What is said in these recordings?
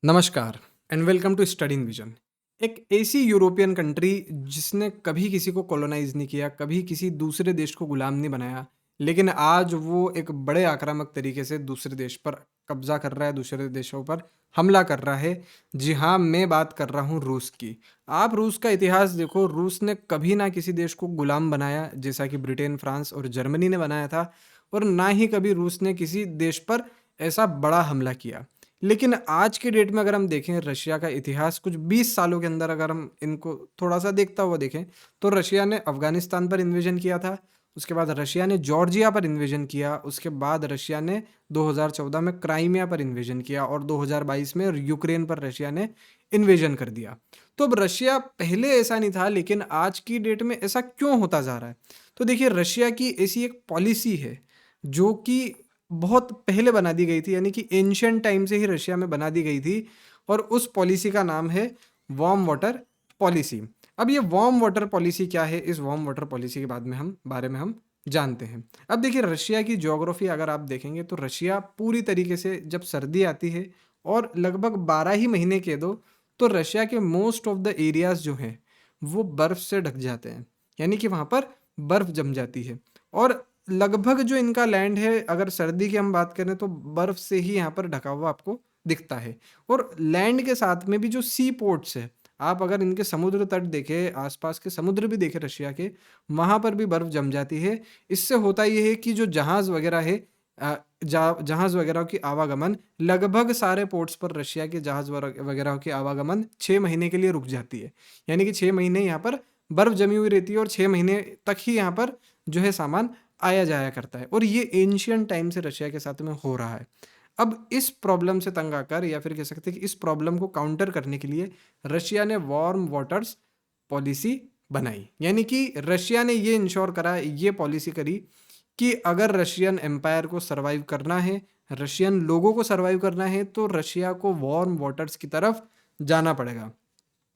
नमस्कार and welcome to studying vision. एक ऐसी यूरोपियन कंट्री जिसने कभी किसी को कॉलोनाइज नहीं किया, कभी किसी दूसरे देश को गुलाम नहीं बनाया, लेकिन आज वो एक बड़े आक्रामक तरीके से दूसरे देश पर कब्जा कर रहा है, दूसरे देशों पर हमला कर रहा है। जी हाँ, मैं बात कर रहा हूँ रूस की। आप रूस का इतिहास देखो, रूस ने कभी ना किसी देश को गुलाम बनाया जैसा कि ब्रिटेन, फ्रांस और जर्मनी ने बनाया था, और ना ही कभी रूस ने किसी देश पर ऐसा बड़ा हमला किया। लेकिन आज के डेट में अगर हम देखें रशिया का इतिहास कुछ 20 सालों के अंदर अगर हम इनको थोड़ा-सा देखता हुआ देखें, तो रशिया ने अफ़गानिस्तान पर इन्वेजन किया था, उसके बाद रशिया ने जॉर्जिया पर इन्वेजन किया, उसके बाद रशिया ने 2014 में क्राइमिया पर इन्वेजन किया और 2022 में यूक्रेन पर रशिया ने इन्वेजन कर दिया। तो अब रशिया पहले ऐसा नहीं था, लेकिन आज की डेट में ऐसा क्यों होता जा रहा है? तो देखिए, रशिया की ऐसी एक पॉलिसी है, जो कि बहुत पहले बना दी गई थी, यानी कि एंशिएंट टाइम से ही रशिया में बना दी गई थी, और उस पॉलिसी का नाम है वार्म वाटर पॉलिसी। अब ये वार्म वाटर पॉलिसी क्या है, इस वार्म वाटर पॉलिसी के बारे में हम जानते हैं। अब देखिए, रशिया की ज्योग्राफी अगर आप देखेंगे तो रशिया पूरी तरीके से जब सर्दी आती है और लगभग 12 ही महीने कह दो, तो रशिया के मोस्ट ऑफ द एरियाज जो हैं वो बर्फ से ढक जाते हैं, यानी कि वहाँ पर बर्फ जम जाती है। और लगभग जो इनका लैंड है, अगर सर्दी की हम बात करें तो बर्फ से ही यहाँ पर ढका हुआ आपको दिखता है। और लैंड के साथ में भी जो सी पोर्ट्स है, आप अगर इनके समुद्र तट देखें, आसपास के समुद्र भी देखें रशिया के, वहाँ पर भी बर्फ जम जाती है। इससे होता ये है कि जो जहाज़ वगैरह है, जहाज़ वगैरह की आवागमन, लगभग सारे पोर्ट्स पर रशिया के जहाज़ वगैरह की आवागमन 6 महीने के लिए रुक जाती है। यानी कि 6 महीने यहाँ पर बर्फ जमी हुई रहती है और 6 महीने तक ही यहाँ पर जो है सामान आया जाया करता है, और ये एंशिएंट टाइम से रशिया के साथ में हो रहा है। अब इस प्रॉब्लम से तंग आकर, या फिर कह सकते हैं कि इस प्रॉब्लम को काउंटर करने के लिए रशिया ने वार्म वाटर्स पॉलिसी बनाई। यानी कि रशिया ने ये इंश्योर करा, ये पॉलिसी करी कि अगर रशियन एम्पायर को सर्वाइव करना है, रशियन लोगों को सर्वाइव करना है, तो रशिया को वार्म वाटर्स की तरफ जाना पड़ेगा।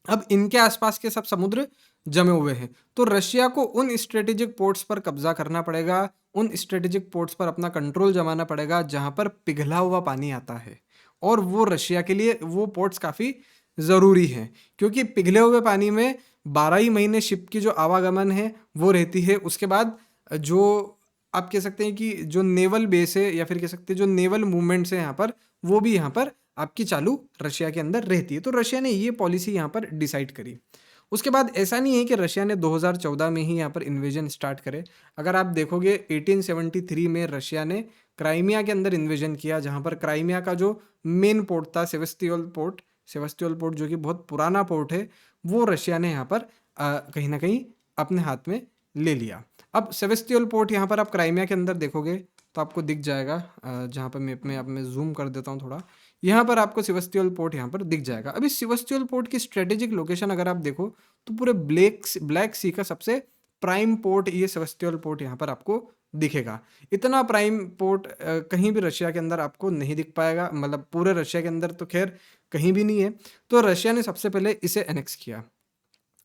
अब इनके आसपास के सब समुद्र जमे हुए हैं, तो रशिया को उन स्ट्रेटेजिक पोर्ट्स पर कब्जा करना पड़ेगा, उन स्ट्रेटेजिक पोर्ट्स पर अपना कंट्रोल जमाना पड़ेगा जहां पर पिघला हुआ पानी आता है। और वो रशिया के लिए वो पोर्ट्स काफ़ी ज़रूरी हैं, क्योंकि पिघले हुए पानी में 12 ही महीने शिप की जो आवागमन है वो रहती है। उसके बाद जो आप कह सकते हैं कि जो नेवल बेस है, या फिर कह सकते हैं जो नेवल मूवमेंट्स है यहाँ पर, वो भी यहाँ पर आपकी चालू रशिया के अंदर रहती है। तो रशिया ने ये पॉलिसी यहाँ पर डिसाइड करी। उसके बाद ऐसा नहीं है कि रशिया ने 2014 में ही यहाँ पर इन्वेजन स्टार्ट करे। अगर आप देखोगे 1873 में रशिया ने क्राइमिया के अंदर इन्वेजन किया, जहाँ पर क्राइमिया का जो मेन पोर्ट था सेवस्टोल पोर्ट जो कि बहुत पुराना पोर्ट है, वो रशिया ने यहाँ पर कहीं ना कहीं अपने हाथ में ले लिया। अब सेवस्टोल पोर्ट यहाँ पर आप क्राइमिया के अंदर देखोगे तो आपको दिख जाएगा, जहाँ पर मैप में आप मैं जूम कर देता हूँ थोड़ा, यहाँ पर आपको सेवस्टोल पोर्ट यहाँ पर दिख जाएगा। अभी सेवस्टोल पोर्ट की स्ट्रेटेजिक लोकेशन अगर आप देखो, तो पूरे ब्लैक सी का सबसे प्राइम पोर्ट ये सेवस्टोल पोर्ट यहाँ पर आपको दिखेगा। इतना प्राइम पोर्ट कहीं भी रशिया के अंदर आपको नहीं दिख पाएगा, मतलब पूरे रशिया के अंदर तो खैर कहीं भी नहीं है। तो रशिया ने सबसे पहले इसे एनेक्स किया।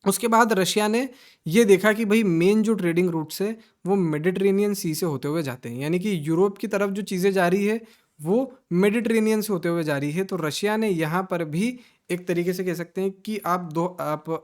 उसके बाद रशिया ने ये देखा कि भाई मेन जो ट्रेडिंग रूट्स है वो मेडिटेरेनियन सी से होते हुए जाते हैं, यानी कि यूरोप की तरफ जो चीज़ें जा रही है वो मेडिटेरेनियन से होते हुए जा रही है। तो रशिया ने यहाँ पर भी एक तरीके से कह सकते हैं कि आप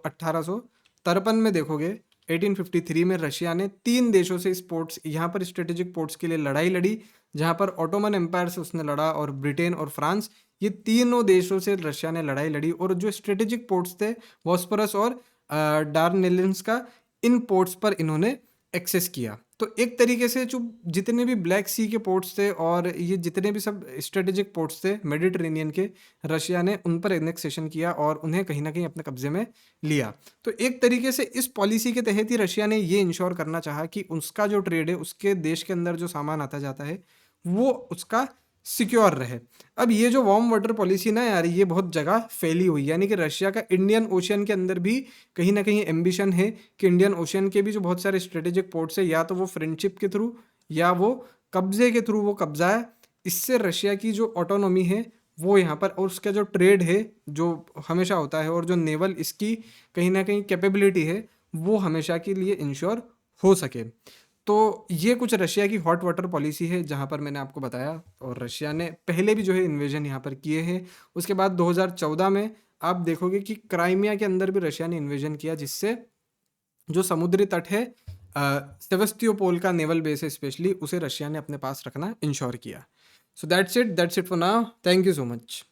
1853 में देखोगे, 1853 में रशिया ने 3 देशों से पोर्ट्स यहाँ पर स्ट्रेटेजिक पोर्ट्स के लिए लड़ाई लड़ी, जहाँ पर ऑटोमन एम्पायर से उसने लड़ा, और ब्रिटेन और फ्रांस, ये तीनों देशों से रशिया ने लड़ाई लड़ी। और जो स्ट्रेटेजिक पोर्ट्स थे, बॉस्फोरस और डार्नेलियंस का, इन पोर्ट्स पर इन्होंने एक्सेस किया। तो एक तरीके से जो जितने भी ब्लैक सी के पोर्ट्स थे और ये जितने भी सब स्ट्रेटेजिक पोर्ट्स थे मेडिटेरेनियन के, रशिया ने उन पर एनेक्सेशन किया और उन्हें कहीं ना कहीं अपने कब्जे में लिया। तो एक तरीके से इस पॉलिसी के तहत ही रशिया ने ये इंश्योर करना चाहा कि उसका जो ट्रेड है, उसके देश के अंदर जो सामान आता जाता है, वो उसका सिक्योर रहे। अब ये जो वार्म वाटर पॉलिसी ना यार, ये बहुत जगह फैली हुई है, यानी कि रशिया का इंडियन ओशियन के अंदर भी कहीं ना कहीं एम्बिशन है कि इंडियन ओशियन के भी जो बहुत सारे स्ट्रेटेजिक पोर्ट्स है, या तो वो फ्रेंडशिप के थ्रू या वो कब्जे के थ्रू वो कब्जा है। इससे रशिया की जो ऑटोनॉमी है वो यहाँ पर, और उसका जो ट्रेड है जो हमेशा होता है, और जो नेवल इसकी कहीं ना कहीं कैपेबिलिटी है, वो हमेशा के लिए इंश्योर हो सके। तो ये कुछ रशिया की हॉट वाटर पॉलिसी है जहाँ पर मैंने आपको बताया, और रशिया ने पहले भी जो है इन्वेजन यहाँ पर किए हैं। उसके बाद 2014 में आप देखोगे कि क्राइमिया के अंदर भी रशिया ने इन्वेजन किया, जिससे जो समुद्री तट है सेवस्तियोपोल का नेवल बेस है स्पेशली, उसे रशिया ने अपने पास रखना इंश्योर किया। So that's it for now. Thank you so much.